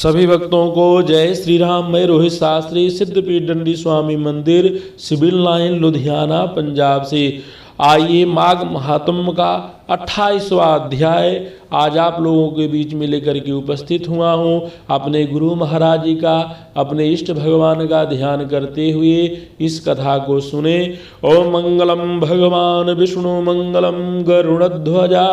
सभी भक्तों को जय श्री राम। मैं रोहित शास्त्री, सिद्धपीठ दंडी स्वामी मंदिर, सिविल लाइन, लुधियाना, पंजाब से। आइए माघ महात्म का 28वां अध्याय आज आप लोगों के बीच में लेकर के उपस्थित हुआ हूँ। अपने गुरु महाराज जी का, अपने इष्ट भगवान का ध्यान करते हुए इस कथा को सुने। ओम मंगलम भगवान विष्णु, मंगलम गरुड़ध्वजा,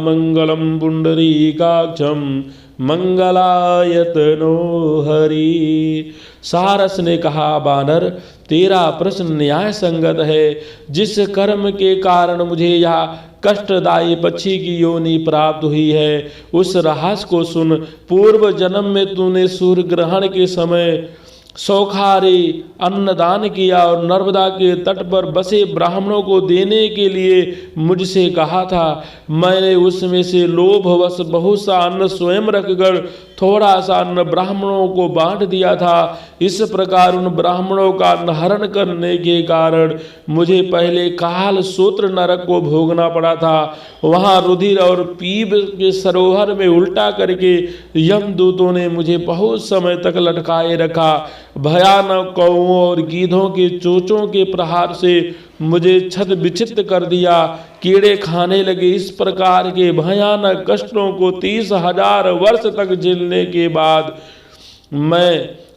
मंगलम पुंडरीकाक्षम, मंगलायतनो हरि। सारस ने कहा, बानर तेरा प्रश्न न्याय संगत है। जिस कर्म के कारण मुझे यह कष्टदायी पक्षी की योनि प्राप्त हुई है, उस रहस्य को सुन। पूर्व जन्म में तूने सूर्य ग्रहण के समय सौखारे अन्नदान किया और नर्मदा के तट पर बसे ब्राह्मणों को देने के लिए मुझसे कहा था। मैंने उसमें से लोभवश बहुत सा अन्न स्वयं रखकर थोड़ा सा अन्न ब्राह्मणों को बांट दिया था। इस प्रकार उन ब्राह्मणों का हरण करने के कारण मुझे पहले काल सूत्र नरक को भोगना पड़ा था। वहाँ रुधिर और पीप के सरोवर में उल्टा करके यमदूतों ने मुझे बहुत समय तक लटकाए रखा। भयानक कौओं और गीधों के चोंचों के प्रहार से मुझे छत विचित कर दिया। कीड़े खाने लगे। इस प्रकार के भयानक कष्टों को 30,000 वर्ष तक झेलने के बाद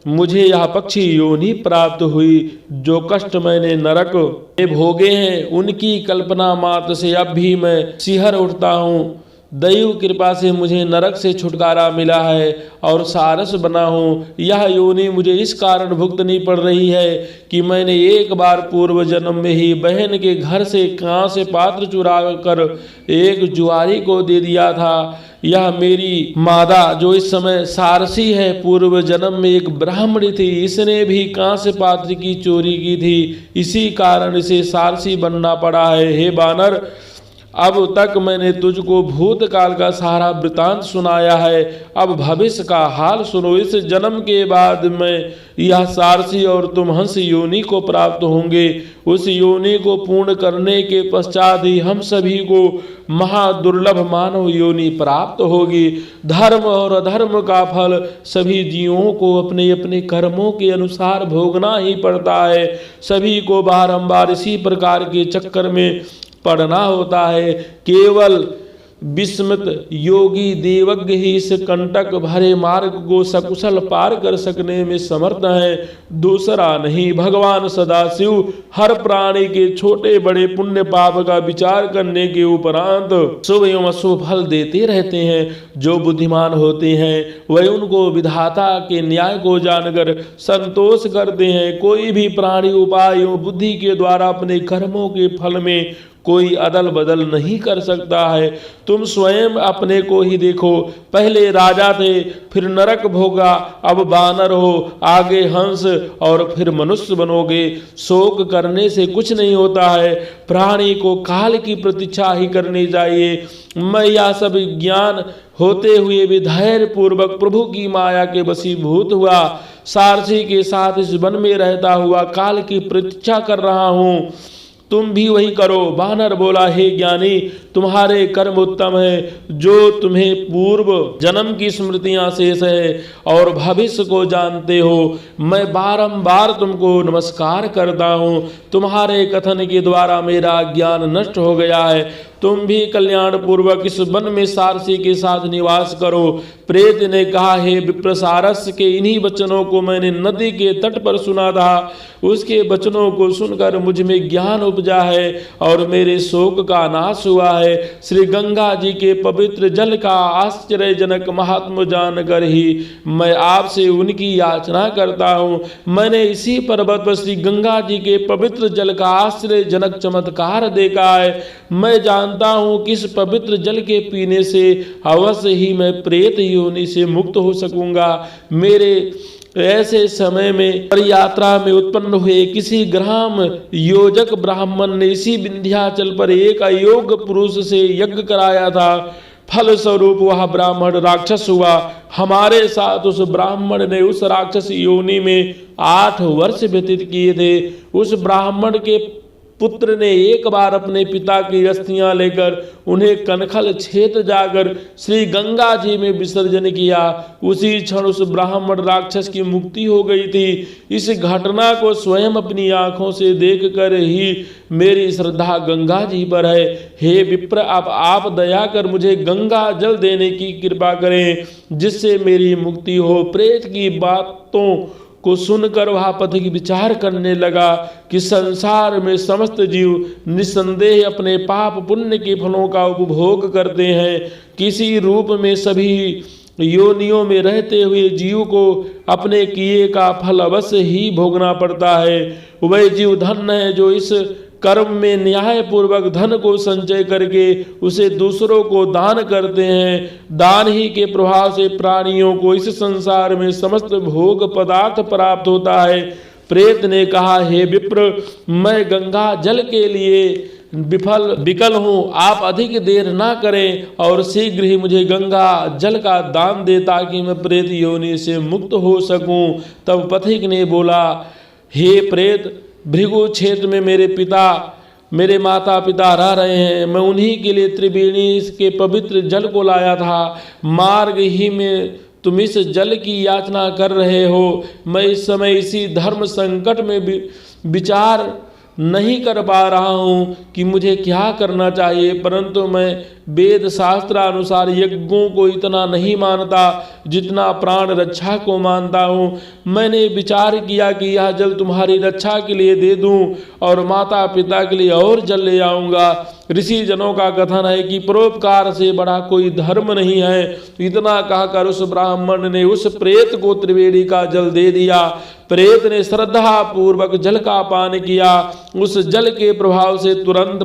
मुझे यह पक्षी योनि प्राप्त हुई। जो कष्ट मैंने नरक में भोगे हैं, उनकी कल्पना मात्र से अब भी मैं सिहर उठता हूँ। दैव कृपा से मुझे नरक से छुटकारा मिला है और सारस बना हूँ। यह योनि मुझे इस कारण भुगतनी पड़ रही है कि मैंने एक बार पूर्व जन्म में ही बहन के घर से कांस्य पात्र चुरा कर एक जुआरी को दे दिया था। यह मेरी मादा, जो इस समय सारसी है, पूर्व जन्म में एक ब्राह्मणी थी। इसने भी कांस्य पात्र की चोरी की थी। इसी कारण इसे सारसी बनना पड़ा है। हे बानर, अब तक मैंने तुझको भूतकाल का सारा वृतांत सुनाया है। अब भविष्य का हाल सुनो। इस जन्म के बाद मैं यह सारसी और तुम हंस योनि को प्राप्त होंगे। उस योनि को पूर्ण करने के पश्चात ही हम सभी को महादुर्लभ मानव योनि प्राप्त होगी। धर्म और अधर्म का फल सभी जीवों को अपने अपने कर्मों के अनुसार भोगना ही पड़ता है। सभी को बारंबार इसी प्रकार के चक्कर में पढ़ना होता है। केवल विस्मित योगी देवज्ञ ही इस कंटक भरे मार्ग को सकुशल पार कर सकने में समर्थ है, दूसरा नहीं। भगवान सदाशिव हर प्राणी के छोटे बड़े पुण्य पाप का विचार करने के उपरांत शुभ एवं अशुभ फल देते रहते हैं। जो बुद्धिमान होते हैं वह उनको विधाता के न्याय को जानकर संतोष करते हैं। कोई भी प्राणी उपाय एवं बुद्धि के द्वारा अपने कर्मों के फल में कोई अदल बदल नहीं कर सकता है। तुम स्वयं अपने को ही देखो। पहले राजा थे, फिर नरक भोगा, अब बानर हो, आगे हंस और फिर मनुष्य बनोगे। शोक करने से कुछ नहीं होता है। प्राणी को काल की प्रतीक्षा ही करनी चाहिए। मैं यह सब ज्ञान होते हुए भी धैर्य पूर्वक प्रभु की माया के वशीभूत हुआ सारसी के साथ इस वन में रहता हुआ काल की प्रतीक्षा कर रहा हूँ। तुम भी वही करो। बानर बोला, हे ज्ञानी, तुम्हारे कर्म उत्तम है। जो तुम्हें पूर्व जन्म की स्मृतियां शेष है और भविष्य को जानते हो, मैं बारंबार तुमको नमस्कार करता हूँ। तुम्हारे कथन के द्वारा मेरा ज्ञान नष्ट हो गया है। तुम भी कल्याण पूर्वक इस वन में सारसी के साथ निवास करो। प्रेत ने कहा, हे विप्रसारस के इन्हीं वचनों को मैंने नदी के तट पर सुना था। उसके वचनों को सुनकर मुझ में ज्ञान उपजा है और मेरे शोक का नाश हुआ है। श्री गंगा जी के पवित्र जल का आश्चर्यजनक महात्म जानकर ही मैं आपसे उनकी याचना करता हूँ। मैंने इसी पर्वत पर श्री गंगा जी के पवित्र जल का आश्चर्यजनक चमत्कार देखा है। मैं जानता हूँ कि इस पवित्र जल के पीने से अवश्य ही मैं प्रेत योनि से मुक्त हो सकूंगा। मेरे ऐसे समय में पर यात्रा में उत्पन्न हुए किसी ग्राम योजक ब्राह्मण ने इसी विंध्याचल पर एक अयोग्य पुरुष से यज्ञ कराया था। फल स्वरूप वह ब्राह्मण राक्षस हुआ। हमारे साथ उस ब्राह्मण ने उस राक्षस योनि में 8 वर्ष व्यतीत किए थे। उस ब्राह्मण के पुत्र ने एक बार अपने पिता की अस्थियां लेकर उन्हें कनखल क्षेत्र जाकर श्री गंगा जी में विसर्जन किया, उसी क्षण उस ब्राह्मण राक्षस की मुक्ति हो गई थी। इस घटना को स्वयं अपनी आंखों से देखकर ही मेरी श्रद्धा गंगा जी पर है। हे विप्र, अब आप दया कर मुझे गंगा जल देने की कृपा करें, जिससे मेरी मुक्ति हो। प्रेत की बातों को सुनकर वह पथिक विचार करने लगा कि संसार में समस्त जीव निस्संदेह अपने पाप पुण्य के फलों का उपभोग करते हैं। किसी रूप में सभी योनियों में रहते हुए जीव को अपने किए का फल अवश्य ही भोगना पड़ता है। वह जीव धन्य है जो इस कर्म में न्याय पूर्वक धन को संचय करके उसे दूसरों को दान करते हैं। दान ही के प्रभाव से प्राणियों को इस संसार में समस्त भोग पदार्थ प्राप्त होता है। प्रेत ने कहा, हे विप्र, मैं गंगा जल के लिए विकल हूँ, आप अधिक देर ना करें और शीघ्र ही मुझे गंगा जल का दान दे ताकि मैं प्रेत योनि से मुक्त हो सकूं। तब पथिक ने बोला, हे प्रेत, भृगु क्षेत्र में मेरे माता पिता रह रहे हैं। मैं उन्हीं के लिए त्रिवेणी के पवित्र जल को लाया था। मार्ग ही में तुम इस जल की याचना कर रहे हो। मैं इस समय इसी धर्म संकट में विचार नहीं कर पा रहा हूँ कि मुझे क्या करना चाहिए, परंतु मैं वेद शास्त्रानुसार यज्ञों को इतना नहीं मानता जितना प्राण रक्षा को मानता हूँ। मैंने विचार किया कि यह जल तुम्हारी रक्षा के लिए दे दूँ और माता पिता के लिए और जल ले आऊँगा। ऋषि जनों का कथन है कि परोपकार से बड़ा कोई धर्म नहीं है। इतना कहकर उस ब्राह्मण ने उस प्रेत को त्रिवेणी का जल दे दिया। प्रेत ने श्रद्धा पूर्वक जल का पान किया। उस जल के प्रभाव से तुरंत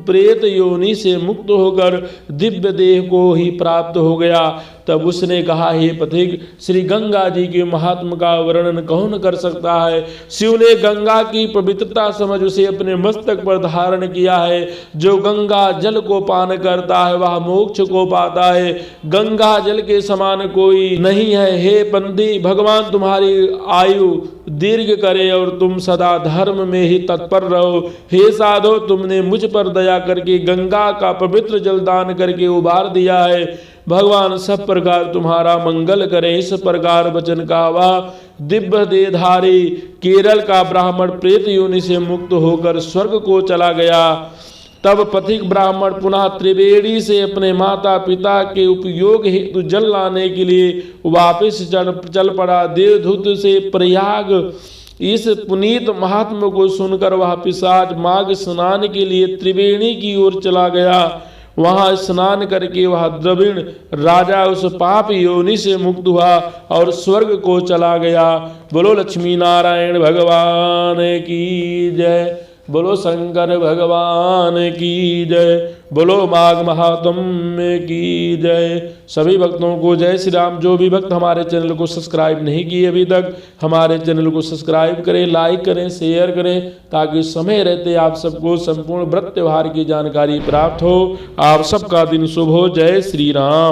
प्रेत योनि से मुक्त होकर दिव्य देह को ही प्राप्त हो गया। तब उसने कहा, हे पथिक, श्री गंगा जी के महात्म का वर्णन कौन कर सकता है। शिव ने गंगा की पवित्रता समझ उसे अपने मस्तक पर धारण किया है। जो गंगा जल को पान करता है वह मोक्ष को पाता है। गंगा जल के समान कोई नहीं है। हे पंथी, भगवान तुम्हारी आयु दीर्घ करे और तुम सदा धर्म में ही तत्पर रहो। हे साधो, तुमने मुझ पर दया करके गंगा का पवित्र जल दान करके उबार दिया है। भगवान सब प्रकार तुम्हारा मंगल करे। इस प्रकार वचन का वह दिव्य देहधारी केरल का ब्राह्मण प्रेत योनि से मुक्त होकर स्वर्ग को चला गया। तब पथिक ब्राह्मण पुनः त्रिवेणी से अपने माता पिता के उपयोग हेतु जल लाने के लिए वापस चल पड़ा। देवदूत से प्रयाग इस पुनीत महात्मा को सुनकर वह पिशाच माघ स्नान के लिए त्रिवेणी की ओर चला गया। वहां स्नान करके वह द्रविण राजा उस पाप योनि से मुक्त हुआ और स्वर्ग को चला गया। बोलो लक्ष्मी नारायण भगवान की जय। बोलो शंकर भगवान की जय। बोलो माघ महात्म्य की जय। सभी भक्तों को जय श्री राम। जो भी भक्त हमारे चैनल को सब्सक्राइब नहीं किए अभी तक, हमारे चैनल को सब्सक्राइब करें, लाइक करें, शेयर करें, ताकि समय रहते आप सबको संपूर्ण व्रत त्योहार की जानकारी प्राप्त हो। आप सबका दिन शुभ हो। जय श्री राम।